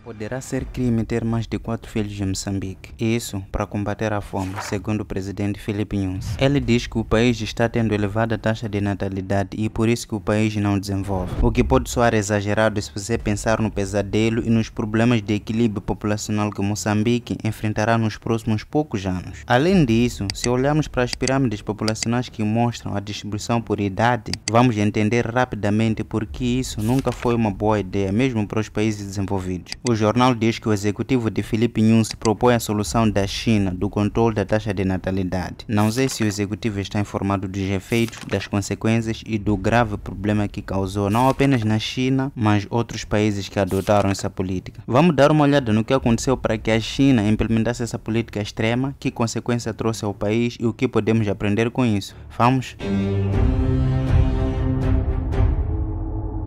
Poderá ser crime ter mais de 4 filhos em Moçambique. Isso para combater a fome, segundo o presidente Filipe Nyusi. Ele diz que o país está tendo elevada taxa de natalidade e por isso que o país não desenvolve. O que pode soar exagerado se você pensar no pesadelo e nos problemas de equilíbrio populacional que Moçambique enfrentará nos próximos poucos anos. Além disso, se olharmos para as pirâmides populacionais que mostram a distribuição por idade, vamos entender rapidamente por que isso nunca foi uma boa ideia, mesmo para os países desenvolvidos. O jornal diz que o executivo de Filipe Nyusi propõe a solução da China do controle da taxa de natalidade. Não sei se o executivo está informado dos efeitos, das consequências e do grave problema que causou não apenas na China, mas outros países que adotaram essa política. Vamos dar uma olhada no que aconteceu para que a China implementasse essa política extrema, que consequência trouxe ao país e o que podemos aprender com isso. Vamos?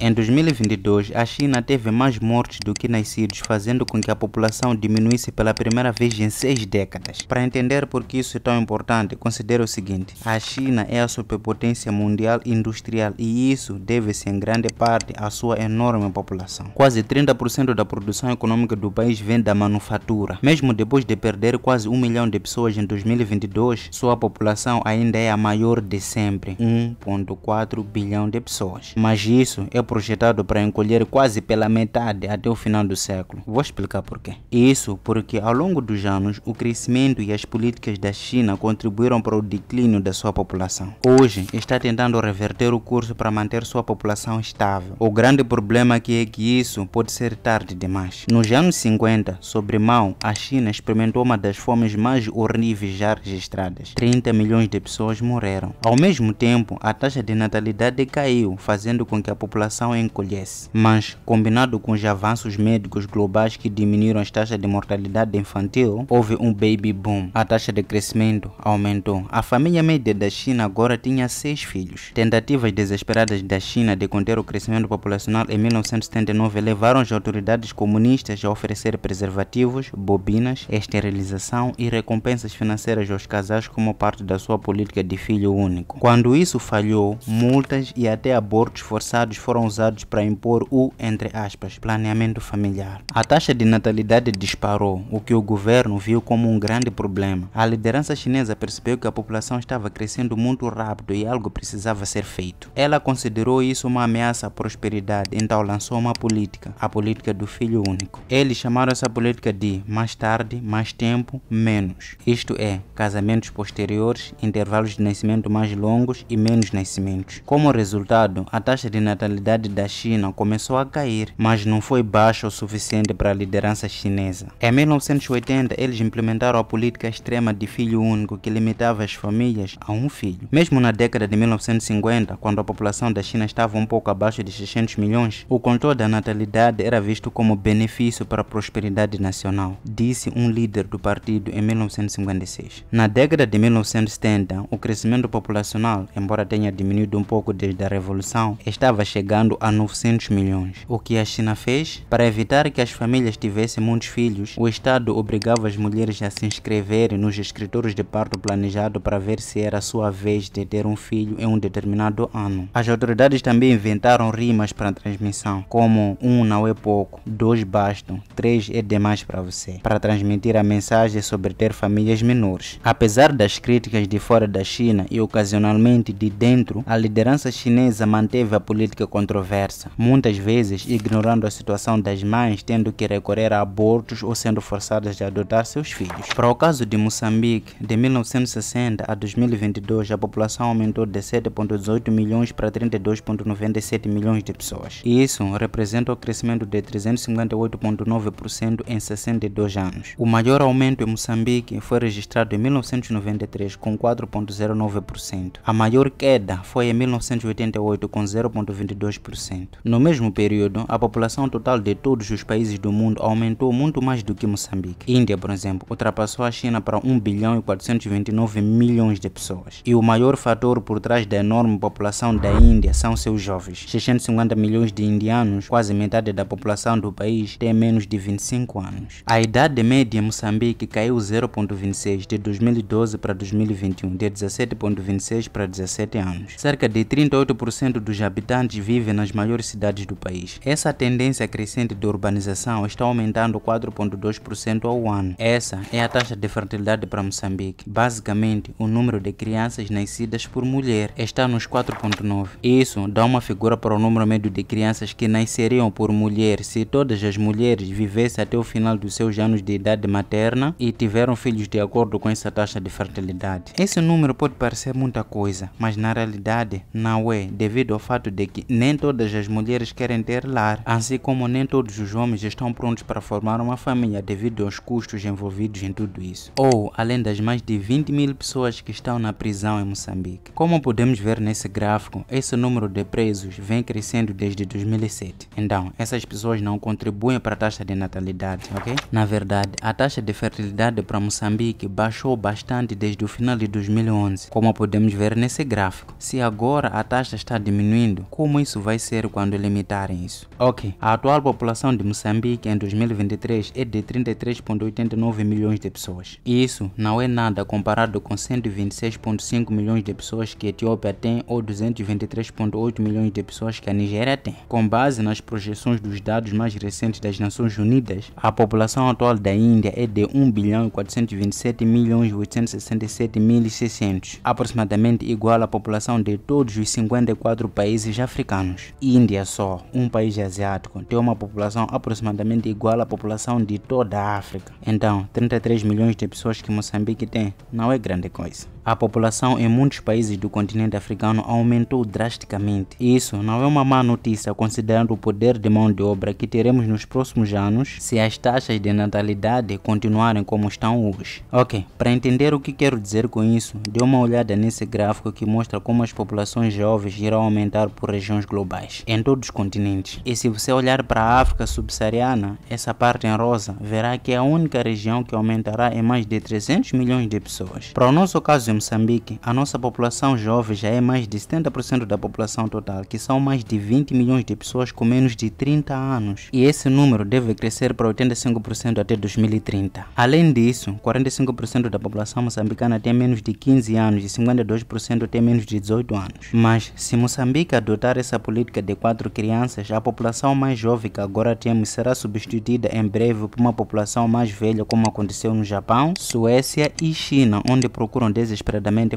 Em 2022, a China teve mais mortes do que nascidos, fazendo com que a população diminuísse pela primeira vez em 6 décadas. Para entender por que isso é tão importante, considere o seguinte: a China é a superpotência mundial industrial e isso deve-se em grande parte à sua enorme população. Quase 30% da produção econômica do país vem da manufatura. Mesmo depois de perder quase 1 milhão de pessoas em 2022, sua população ainda é a maior de sempre, 1,4 bilhão de pessoas. Mas isso é projetado para encolher quase pela metade até o final do século. Vou explicar por quê. Isso porque ao longo dos anos o crescimento e as políticas da China contribuíram para o declínio da sua população. Hoje está tentando reverter o curso para manter sua população estável. O grande problema aqui é que isso pode ser tarde demais. Nos anos 50, sob Mao, a China experimentou uma das fomes mais horríveis já registradas. 30 milhões de pessoas morreram. Ao mesmo tempo, a taxa de natalidade caiu, fazendo com que a população encolhesse. Mas, combinado com os avanços médicos globais que diminuíram as taxas de mortalidade infantil, houve um baby boom. A taxa de crescimento aumentou. A família média da China agora tinha 6 filhos. Tentativas desesperadas da China de conter o crescimento populacional em 1979 levaram as autoridades comunistas a oferecer preservativos, bobinas, esterilização e recompensas financeiras aos casais como parte da sua política de filho único. Quando isso falhou, multas e até abortos forçados foram usados para impor o, entre aspas, planeamento familiar. A taxa de natalidade disparou, o que o governo viu como um grande problema. A liderança chinesa percebeu que a população estava crescendo muito rápido e algo precisava ser feito. Ela considerou isso uma ameaça à prosperidade, então lançou uma política, a política do filho único. Eles chamaram essa política de mais tarde, mais tempo, menos. Isto é, casamentos posteriores, intervalos de nascimento mais longos e menos nascimentos. Como resultado, a taxa de natalidade da China começou a cair, mas não foi baixa o suficiente para a liderança chinesa. Em 1980, eles implementaram a política extrema de filho único que limitava as famílias a um filho. Mesmo na década de 1950, quando a população da China estava um pouco abaixo de 600 milhões, o controle da natalidade era visto como benefício para a prosperidade nacional, disse um líder do partido em 1956. Na década de 1970, o crescimento populacional, embora tenha diminuído um pouco desde a Revolução, estava chegando a 900 milhões. O que a China fez? Para evitar que as famílias tivessem muitos filhos, o Estado obrigava as mulheres a se inscreverem nos escritórios de parto planejado para ver se era a sua vez de ter um filho em um determinado ano. As autoridades também inventaram rimas para a transmissão, como 1 não é pouco, 2 bastam, 3 é demais para você, para transmitir a mensagem sobre ter famílias menores. Apesar das críticas de fora da China e ocasionalmente de dentro, a liderança chinesa manteve a política controversa, muitas vezes ignorando a situação das mães tendo que recorrer a abortos ou sendo forçadas a adotar seus filhos. Para o caso de Moçambique, de 1960 a 2022, a população aumentou de 7,18 milhões para 32,97 milhões de pessoas. Isso representa o crescimento de 358,9% em 62 anos. O maior aumento em Moçambique foi registrado em 1993, com 4,09%. A maior queda foi em 1988, com 0,22%. No mesmo período, a população total de todos os países do mundo aumentou muito mais do que Moçambique. Índia, por exemplo, ultrapassou a China para 1 bilhão e 429 milhões de pessoas. E o maior fator por trás da enorme população da Índia são seus jovens. 650 milhões de indianos, quase metade da população do país, tem menos de 25 anos. A idade média em Moçambique caiu 0,26 de 2012 para 2021, de 17,26 para 17 anos. Cerca de 38% dos habitantes vivem nas maiores cidades do país. Essa tendência crescente de urbanização está aumentando 4,2% ao ano. Essa é a taxa de fertilidade para Moçambique. Basicamente, o número de crianças nascidas por mulher está nos 4,9. Isso dá uma figura para o número médio de crianças que nasceriam por mulher se todas as mulheres vivessem até o final dos seus anos de idade materna e tiveram filhos de acordo com essa taxa de fertilidade. Esse número pode parecer muita coisa, mas na realidade não é, devido ao fato de que nem todas as mulheres querem ter lar, assim como nem todos os homens estão prontos para formar uma família devido aos custos envolvidos em tudo isso. Ou além das mais de 20 mil pessoas que estão na prisão em Moçambique. Como podemos ver nesse gráfico, esse número de presos vem crescendo desde 2007. Então, essas pessoas não contribuem para a taxa de natalidade, ok? Na verdade, a taxa de fertilidade para Moçambique baixou bastante desde o final de 2011, como podemos ver nesse gráfico. Se agora a taxa está diminuindo, como isso vai ser quando limitarem isso? Ok, a atual população de Moçambique em 2023 é de 33,89 milhões de pessoas. Isso não é nada comparado com 126,5 milhões de pessoas que a Etiópia tem ou 223,8 milhões de pessoas que a Nigéria tem. Com base nas projeções dos dados mais recentes das Nações Unidas, a população atual da Índia é de 1.427.867.600, aproximadamente igual à população de todos os 54 países africanos. Índia só, um país asiático, tem uma população aproximadamente igual à população de toda a África. Então, 33 milhões de pessoas que Moçambique tem não é grande coisa. A população em muitos países do continente africano aumentou drasticamente. Isso não é uma má notícia considerando o poder de mão de obra que teremos nos próximos anos se as taxas de natalidade continuarem como estão hoje. Ok, para entender o que quero dizer com isso, dê uma olhada nesse gráfico que mostra como as populações jovens irão aumentar por regiões globais, em todos os continentes. E se você olhar para a África subsaariana, essa parte em rosa, verá que é a única região que aumentará em mais de 300 milhões de pessoas. Para o nosso caso em Moçambique, a nossa população jovem já é mais de 70% da população total, que são mais de 20 milhões de pessoas com menos de 30 anos. E esse número deve crescer para 85% até 2030. Além disso, 45% da população moçambicana tem menos de 15 anos e 52% tem menos de 18 anos. Mas, se Moçambique adotar essa política de 4 crianças, a população mais jovem que agora temos será substituída em breve por uma população mais velha, como aconteceu no Japão, Suécia e China, onde procuram desesperadamente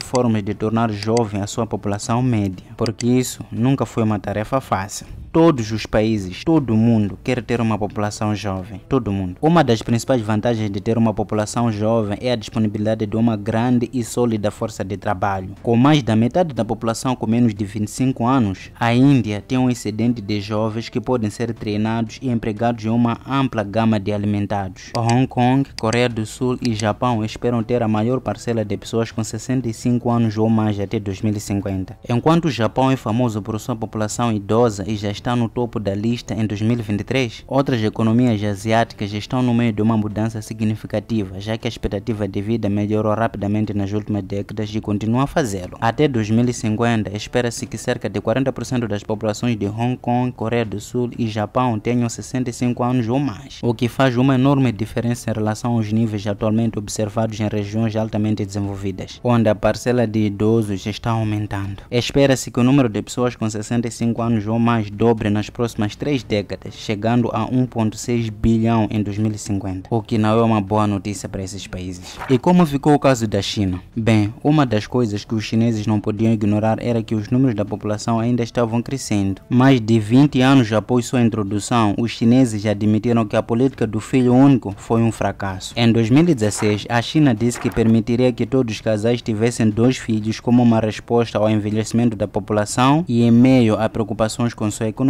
formas de tornar jovem a sua população média, porque isso nunca foi uma tarefa fácil. Todos os países, todo mundo quer ter uma população jovem, todo mundo. Uma das principais vantagens de ter uma população jovem é a disponibilidade de uma grande e sólida força de trabalho. Com mais da metade da população com menos de 25 anos, a Índia tem um excedente de jovens que podem ser treinados e empregados em uma ampla gama de alimentados. Hong Kong, Coreia do Sul e Japão esperam ter a maior parcela de pessoas com 65 anos ou mais até 2050. Enquanto o Japão é famoso por sua população idosa e já está no topo da lista em 2023, outras economias asiáticas estão no meio de uma mudança significativa, já que a expectativa de vida melhorou rapidamente nas últimas décadas e continua a fazê-lo. Até 2050, espera-se que cerca de 40% das populações de Hong Kong, Coreia do Sul e Japão tenham 65 anos ou mais, o que faz uma enorme diferença em relação aos níveis atualmente observados em regiões altamente desenvolvidas, onde a parcela de idosos está aumentando. Espera-se que o número de pessoas com 65 anos ou mais dobre nas próximas 3 décadas, chegando a 1,6 bilhão em 2050, o que não é uma boa notícia para esses países. E como ficou o caso da China? Bem, uma das coisas que os chineses não podiam ignorar era que os números da população ainda estavam crescendo. Mais de 20 anos após sua introdução, os chineses já admitiram que a política do filho único foi um fracasso. Em 2016, a China disse que permitiria que todos os casais tivessem 2 filhos como uma resposta ao envelhecimento da população e em meio a preocupações com sua economia.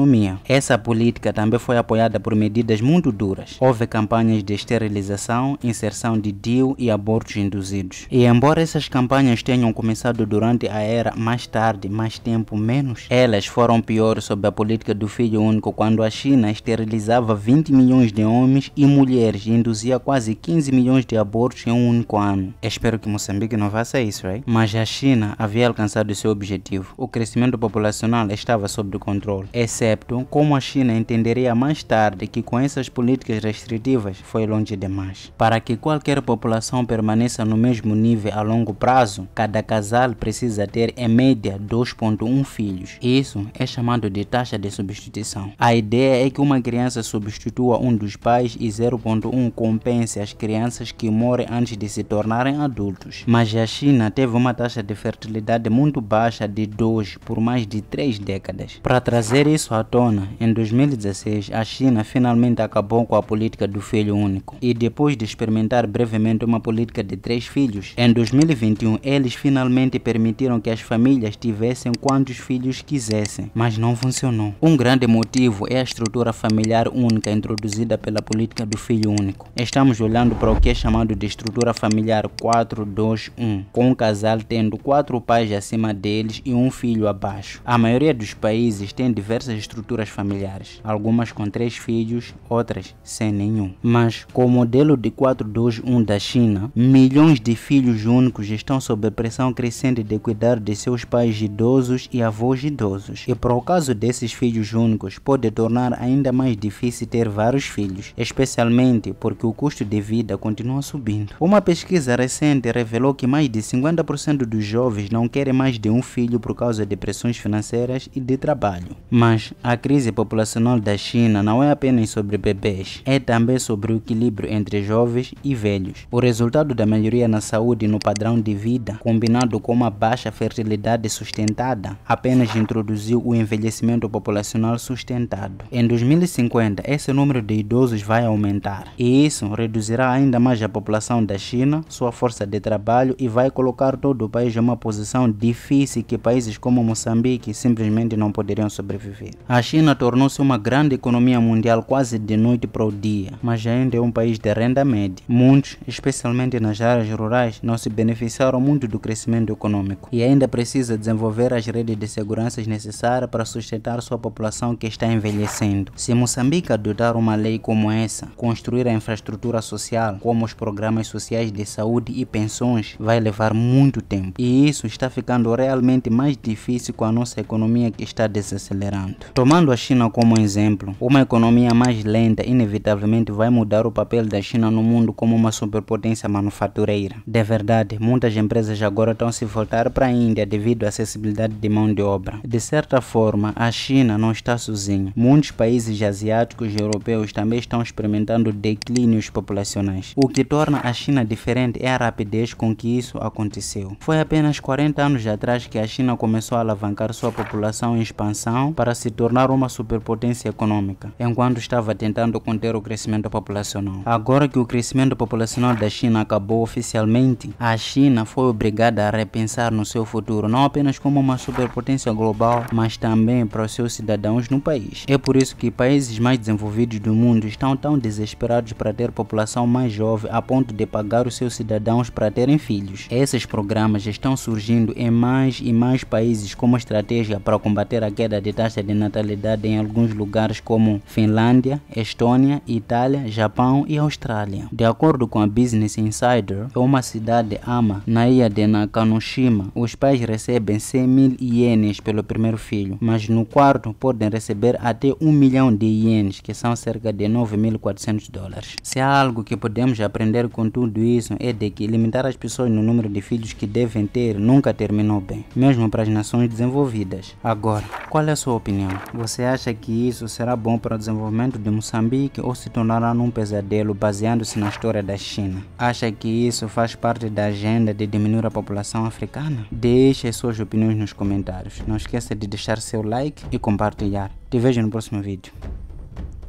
Essa política também foi apoiada por medidas muito duras. Houve campanhas de esterilização, inserção de DIU e abortos induzidos. E embora essas campanhas tenham começado durante a era mais tarde, mais tempo menos, elas foram piores sob a política do filho único, quando a China esterilizava 20 milhões de homens e mulheres e induzia quase 15 milhões de abortos em um único ano. Espero que Moçambique não faça isso, right? Mas a China havia alcançado seu objetivo. O crescimento populacional estava sob controle, excepto como a China entenderia mais tarde que com essas políticas restritivas foi longe demais. Para que qualquer população permaneça no mesmo nível a longo prazo, cada casal precisa ter em média 2,1 filhos. Isso é chamado chamado de taxa de substituição. A ideia é que uma criança substitua um dos pais e 0,1 compense as crianças que morrem antes de se tornarem adultos. Mas a China teve uma taxa de fertilidade muito baixa de 2 por mais de 3 décadas. Para trazer isso à tona, em 2016 a China finalmente acabou com a política do filho único. E depois de experimentar brevemente uma política de 3 filhos, em 2021 eles finalmente permitiram que as famílias tivessem quantos filhos quisessem, mas não funcionou. Um grande motivo é a estrutura familiar única introduzida pela política do filho único. Estamos olhando para o que é chamado de estrutura familiar 4-2-1, com um casal tendo 4 pais acima deles e um filho abaixo. A maioria dos países tem diversas estruturas familiares, algumas com 3 filhos, outras sem nenhum. Mas com o modelo de 4-2-1 da China, milhões de filhos únicos estão sob a pressão crescente de cuidar de seus pais idosos e avós idosos. E por causa desses filhos únicos, pode tornar ainda mais difícil ter vários filhos, especialmente porque o custo de vida continua subindo. Uma pesquisa recente revelou que mais de 50% dos jovens não querem mais de um filho por causa de pressões financeiras e de trabalho. Mas a crise populacional da China não é apenas sobre bebês, é também sobre o equilíbrio entre jovens e velhos. O resultado da melhoria na saúde e no padrão de vida, combinado com uma baixa fertilidade sustentada, apenas introduziu o envelhecimento populacional sustentado. Em 2050, esse número de idosos vai aumentar, e isso reduzirá ainda mais a população da China, sua força de trabalho, e vai colocar todo o país em uma posição difícil que países como Moçambique simplesmente não poderiam sobreviver. A China tornou-se uma grande economia mundial quase de noite para o dia, mas ainda é um país de renda média. Muitos, especialmente nas áreas rurais, não se beneficiaram muito do crescimento econômico e ainda precisa desenvolver as redes de segurança necessárias para sustentar sua população que está envelhecendo. Se Moçambique adotar uma lei como essa, construir a infraestrutura social, como os programas sociais de saúde e pensões, vai levar muito tempo. E isso está ficando realmente mais difícil com a nossa economia que está desacelerando. Tomando a China como exemplo, uma economia mais lenta inevitavelmente vai mudar o papel da China no mundo como uma superpotência manufatureira. De verdade, muitas empresas agora estão se voltar para a Índia devido à acessibilidade de mão de obra. De certa forma, a China não está sozinha. Muitos países asiáticos e europeus também estão experimentando declínios populacionais. O que torna a China diferente é a rapidez com que isso aconteceu. Foi apenas 40 anos atrás que a China começou a alavancar sua população em expansão para se tornar uma superpotência econômica, enquanto estava tentando conter o crescimento populacional. Agora que o crescimento populacional da China acabou oficialmente, a China foi obrigada a repensar no seu futuro, não apenas como uma superpotência global, mas também para os seus cidadãos no país. É por isso que países mais desenvolvidos do mundo estão tão desesperados para ter população mais jovem a ponto de pagar os seus cidadãos para terem filhos. Esses programas estão surgindo em mais e mais países como estratégia para combater a queda de taxa de natalidade em alguns lugares como Finlândia, Estônia, Itália, Japão e Austrália. De acordo com a Business Insider, em uma cidade ama na ilha de Nakanoshima, os pais recebem 100.000 ienes pelo primeiro filho, mas no quarto podem receber até 1 milhão de ienes, que são cerca de $9.400. Se há algo que podemos aprender com tudo isso é de que limitar as pessoas no número de filhos que devem ter nunca terminou bem, mesmo para as nações desenvolvidas. Agora, qual é a sua opinião? Você acha que isso será bom para o desenvolvimento de Moçambique ou se tornará num pesadelo baseando-se na história da China? Acha que isso faz parte da agenda de diminuir a população africana? Deixe as suas opiniões nos comentários. Não esqueça de deixar seu like e compartilhar. Te vejo no próximo vídeo.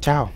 Tchau!